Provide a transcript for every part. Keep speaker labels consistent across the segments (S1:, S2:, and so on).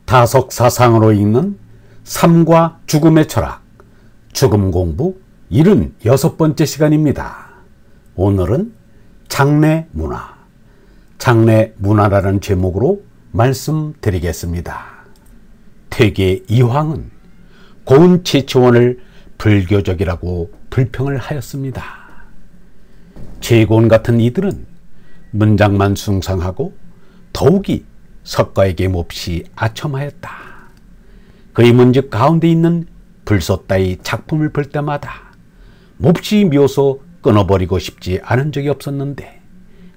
S1: 다석사상으로 읽는 삶과 죽음의 철학, 죽음 공부 76번째 시간입니다. 오늘은 장례 문화, 장례 문화라는 제목으로 말씀드리겠습니다. 퇴계 이황은 고은 최치원을 불교적이라고 불평을 하였습니다. 제고은 같은 이들은 문장만 숭상하고 더욱이 석가에게 몹시 아첨하였다. 그의 문집 가운데 있는 불소 따위 작품을 볼 때마다 몹시 미워서 끊어버리고 싶지 않은 적이 없었는데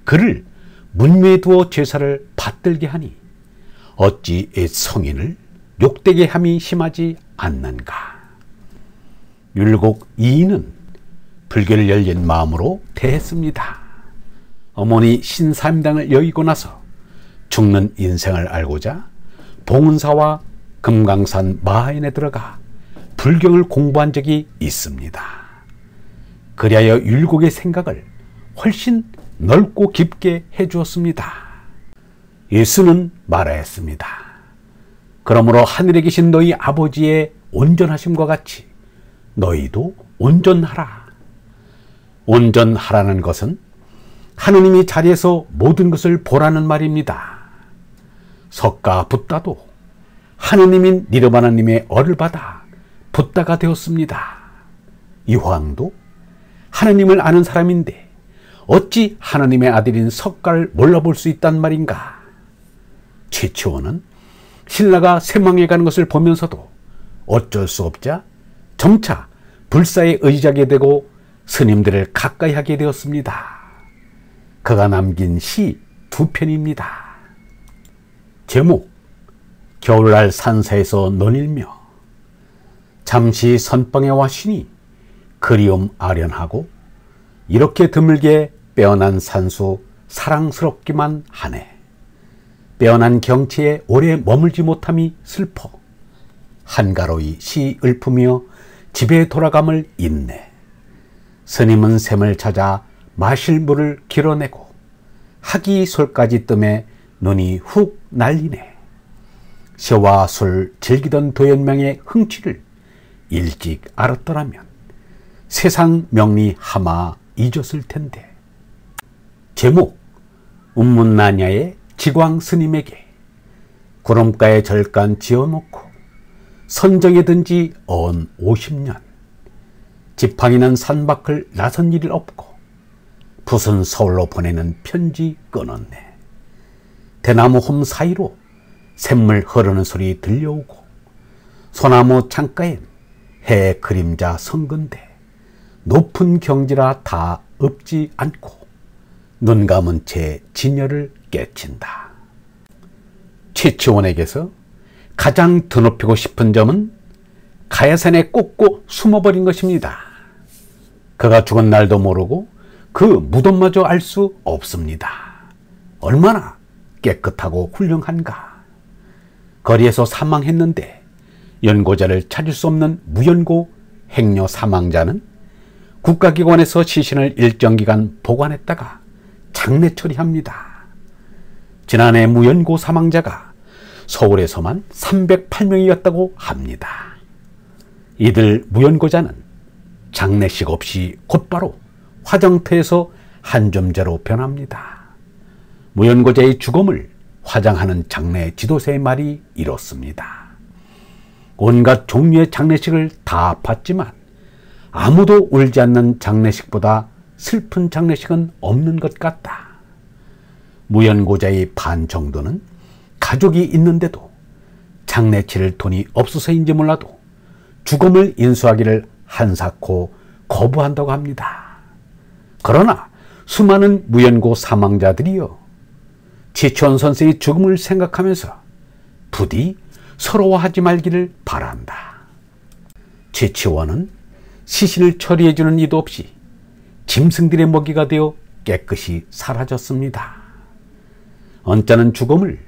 S1: 그를 문묘에 두어 제사를 받들게 하니 어찌 성인을 욕되게 함이 심하지 않는가. 율곡 이인은 불교를 열린 마음으로 대했습니다. 어머니 신사임당을 여의고 나서 죽는 인생을 알고자 봉은사와 금강산 마하인에 들어가 불경을 공부한 적이 있습니다. 그리하여 율곡의 생각을 훨씬 넓고 깊게 해주었습니다. 예수는 말하였습니다. 그러므로 하늘에 계신 너희 아버지의 온전하심과 같이 너희도 온전하라. 온전하라는 것은 하느님이 자리에서 모든 것을 보라는 말입니다. 석가 붓다도 하느님인 니르바나님의 얼을 받아 붓다가 되었습니다. 이황도 하느님을 아는 사람인데 어찌 하느님의 아들인 석가를 몰라볼 수 있단 말인가. 최치원은 신라가 쇠망해 가는 것을 보면서도 어쩔 수 없자 점차 불사에 의지하게 되고 스님들을 가까이 하게 되었습니다. 그가 남긴 시 두 편입니다. 제목, 겨울날 산사에서 논일며 잠시 선방에 와시니 그리움 아련하고 이렇게 드물게 빼어난 산수 사랑스럽기만 하네. 빼어난 경치에 오래 머물지 못함이 슬퍼 한가로이 시 읊으며 집에 돌아감을 인내. 스님은 샘을 찾아 마실 물을 길어내고 학이 솔까지 뜸에 눈이 훅 날리네. 시와 술 즐기던 도연명의 흥취를 일찍 알았더라면 세상 명리 하마 잊었을 텐데. 제목, 운문나냐의 지광 스님에게 구름가에 절간 지어놓고 선정에 든 지 언 50년 지팡이는 산밖을 나선 일이 없고 붓은 서울로 보내는 편지 끊었네. 대나무 홈 사이로 샘물 흐르는 소리 들려오고 소나무 창가엔 해 그림자 성근데 높은 경지라 다 읍지 않고 눈 감은 채 진열을 깨친다. 최치원에게서 가장 드높이고 싶은 점은 가야산에 꽂고 숨어버린 것입니다. 그가 죽은 날도 모르고 그 무덤마저 알 수 없습니다. 얼마나 깨끗하고 훌륭한가. 거리에서 사망했는데 연고자를 찾을 수 없는 무연고 행여 사망자는 국가기관에서 시신을 일정 기간 보관했다가 장례 처리합니다. 지난해 무연고 사망자가 서울에서만 308명이었다고 합니다. 이들 무연고자는 장례식 없이 곧바로 화장터에서 한점제로 변합니다. 무연고자의 죽음을 화장하는 장례 지도세의 말이 이렇습니다. 온갖 종류의 장례식을 다 봤지만 아무도 울지 않는 장례식보다 슬픈 장례식은 없는 것 같다. 무연고자의 반 정도는 가족이 있는데도 장례 치를 돈이 없어서인지 몰라도 죽음을 인수하기를 한사코 거부한다고 합니다. 그러나 수많은 무연고 사망자들이요, 최치원 선생의 죽음을 생각하면서 부디 서러워하지 말기를 바란다. 최치원은 시신을 처리해주는 이도 없이 짐승들의 먹이가 되어 깨끗이 사라졌습니다. 언짢은 죽음을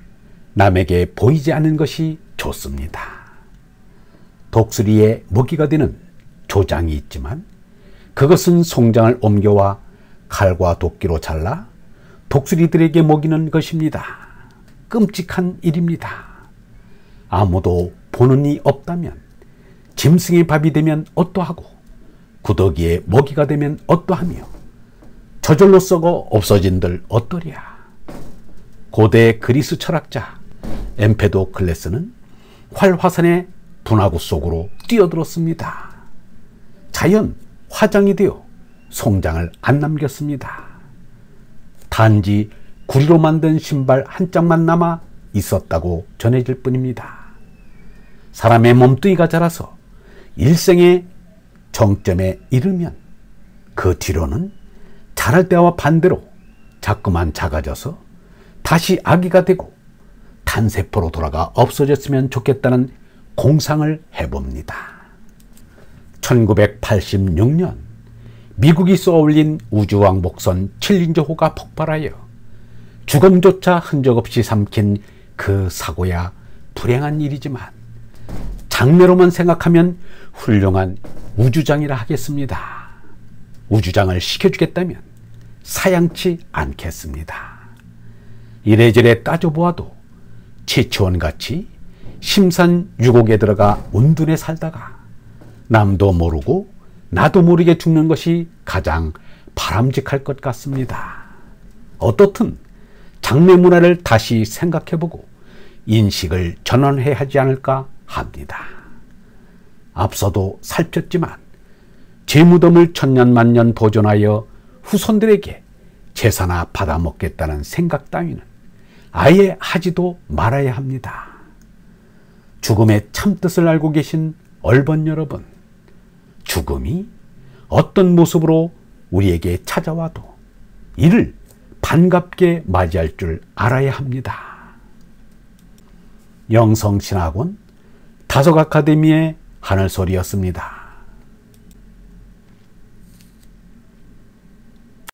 S1: 남에게 보이지 않는 것이 좋습니다. 독수리의 먹이가 되는 조장이 있지만 그것은 송장을 옮겨와 칼과 도끼로 잘라 독수리들에게 먹이는 것입니다. 끔찍한 일입니다. 아무도 보는 이 없다면, 짐승의 밥이 되면 어떠하고 구더기의 먹이가 되면 어떠하며 저절로 썩어 없어진들 어떠랴. 고대 그리스 철학자 엠페도클레스는 활화산의 분화구 속으로 뛰어들었습니다. 자연 화장이 되어 송장을 안 남겼습니다. 단지 구리로 만든 신발 한 짝만 남아 있었다고 전해질 뿐입니다. 사람의 몸뚱이가 자라서 일생의 정점에 이르면 그 뒤로는 자랄 때와 반대로 자꾸만 작아져서 다시 아기가 되고 탄세포로 돌아가 없어졌으면 좋겠다는 공상을 해봅니다. 1986년 미국이 쏘아올린 우주왕복선 챌린저호가 폭발하여 죽음조차 흔적 없이 삼킨 그 사고야 불행한 일이지만 장래로만 생각하면 훌륭한 우주장이라 하겠습니다. 우주장을 시켜주겠다면 사양치 않겠습니다. 이래저래 따져보아도 최치원같이 심산유곡에 들어가 온둔에 살다가 남도 모르고 나도 모르게 죽는 것이 가장 바람직할 것 같습니다. 어떻든 장래 문화를 다시 생각해보고 인식을 전환해야 하지 않을까 합니다. 앞서도 살폈지만 제 무덤을 천년만년 보존하여 후손들에게 제사나 받아먹겠다는 생각 따위는 아예 하지도 말아야 합니다. 죽음의 참뜻을 알고 계신 얼번 여러분, 죽음이 어떤 모습으로 우리에게 찾아와도 이를 반갑게 맞이할 줄 알아야 합니다. 영성신학원 다속 아카데미의 하늘소리였습니다.